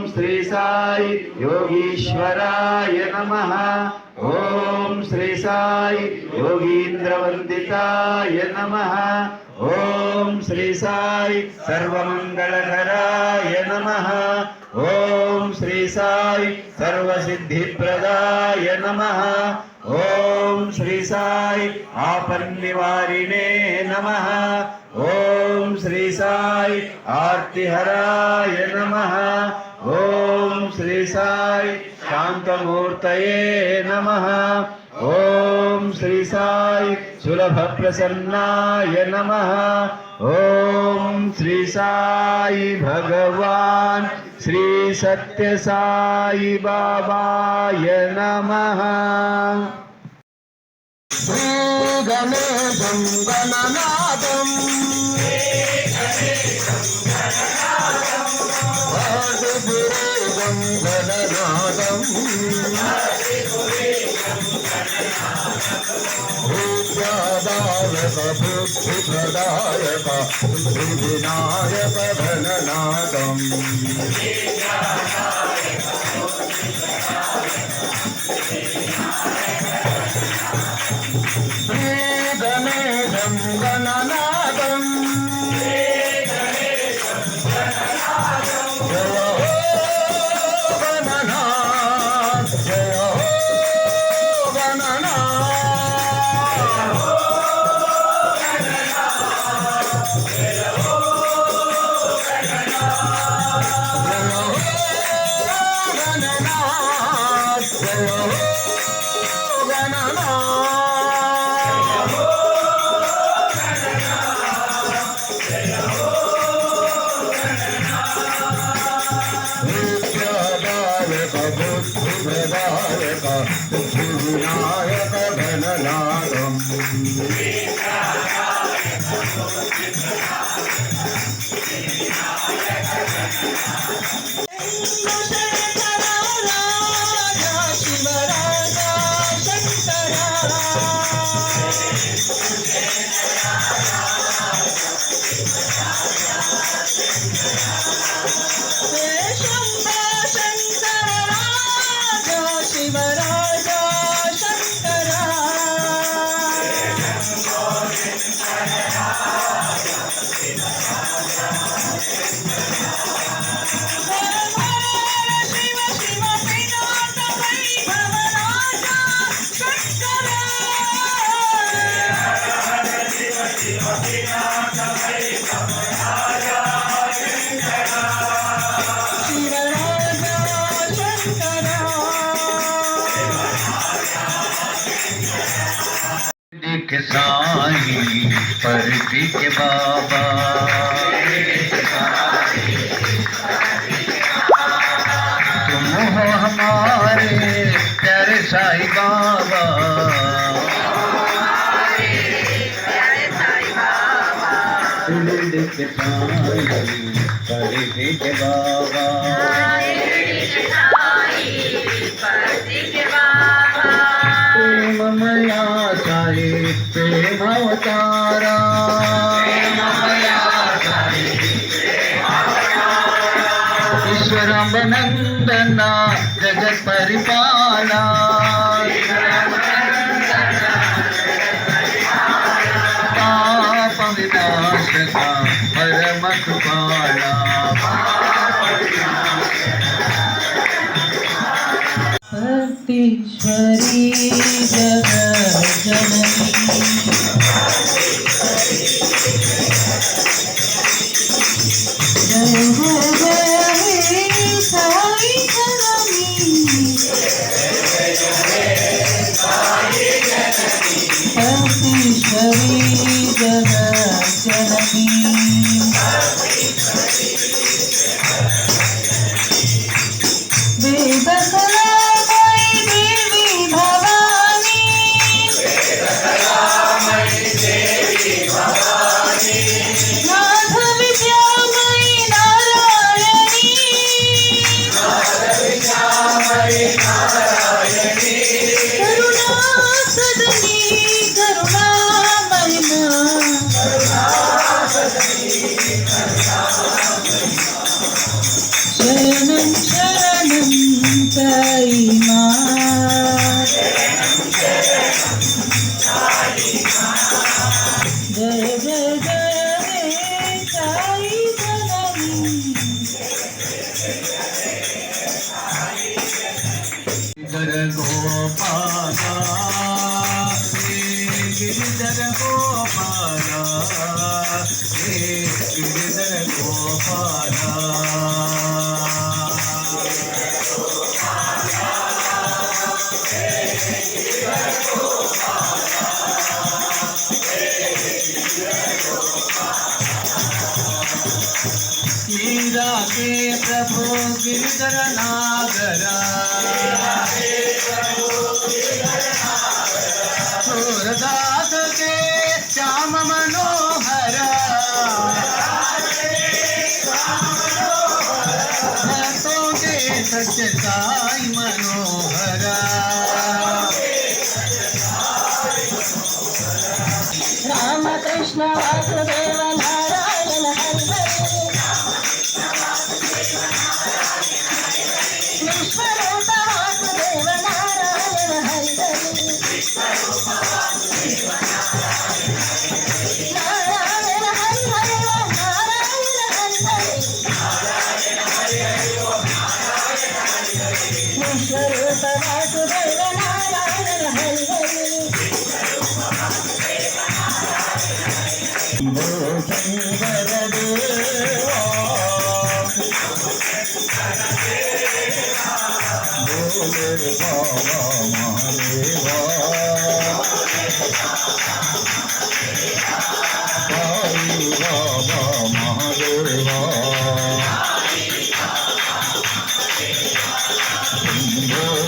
श्री साई योगीश्वराय नमः। ओम श्री साई योगींद्रवंदिताय नमः। ओम श्री साई सर्वमंगलकराय नमः। ओम श्री साई सर्वसिद्धिप्रदाय नमः। ओम श्री साई आपन्निवारिणे नमः। ओम श्री साई आर्तिहराय नमः। ओम श्री साई शांतमूर्तये नमः। ओम श्री साई सुलभ प्रसन्नाय नमः। ओम श्री साई भगवान श्री सत्य साई बाबाय नमः। श्री गणेशं गणनाथं वादिपुरेशं गणनाथं विद्यादायक बुद्धिप्रदायक सिद्धिविनायक गणनाथं श्री गणेशं गणनाथं जय हो गणनाथ जय हो बुद्धिप्रदायक सिद्धिविनायक गणनाथं साई परदी के बाबा तुम हो हमारे प्यारे साई बाबा परदी के बाबा प्रेममया साई प्रेम अवतारा ईश्वरानंदना जगत परिपाला पाप विनाशका परम कृपाला भक्तीश्वरी जगज्जननी जय हो जय हे साई जननी भक्तीश्वरी जगज्जननी वेदकलामयी देवी भवानी गिरिधर गोपाला गिरिधर गोपाला गिरिधर गोपाला मीरा के प्रभु गिरिधर नागरा सूरदास के श्याम मनोहर भक्तों के सत्य साई मनोहर राम कृष्ण वासुदेव नारायण हरि विश्वरूप वासुदेव नारायण हरि नारायण हरि हरि विश्वरूप वासुदेव नारायण हरि शंकर देवा बोले बाबा महादेवा साई बाबा महादेवा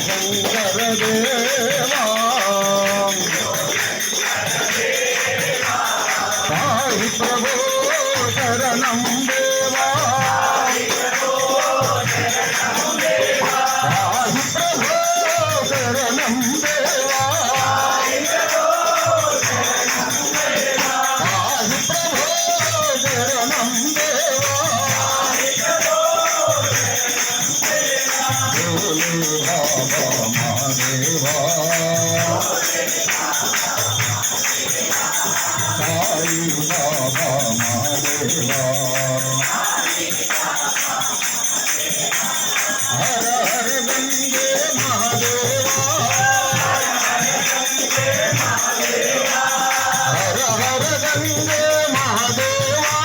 शंकर देवा साई प्रभु शरणं देवा साई प्रभु शरणं देवा साई प्रभु शरणं देवा भोले बाबा महादेवा साई बाबा महादेवा हर हर गंगे महादेवा हर हर गंगे महादेवा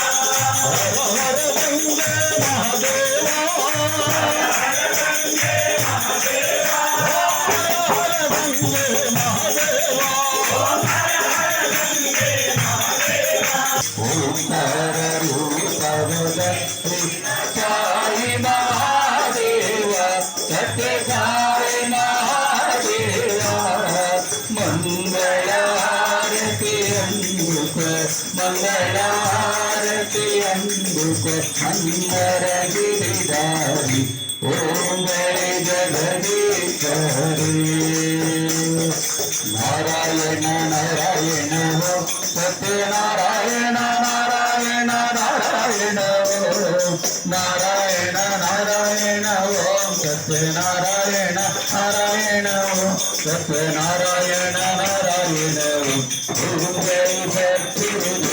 हर गंगे महादेवा साई महादेवा सत्य साई महादेवा मंगलारती अंबुक मंगलारती अंबुक अंबर गिरिधारी ओम जय जगदीश नारायण नारायण हो सत्यनारायण नारायण नारायण नारायण नारायण ओम सत्यनारायण नारायण ओम सत्यनारायण नारायण ओम जय सद्गुरु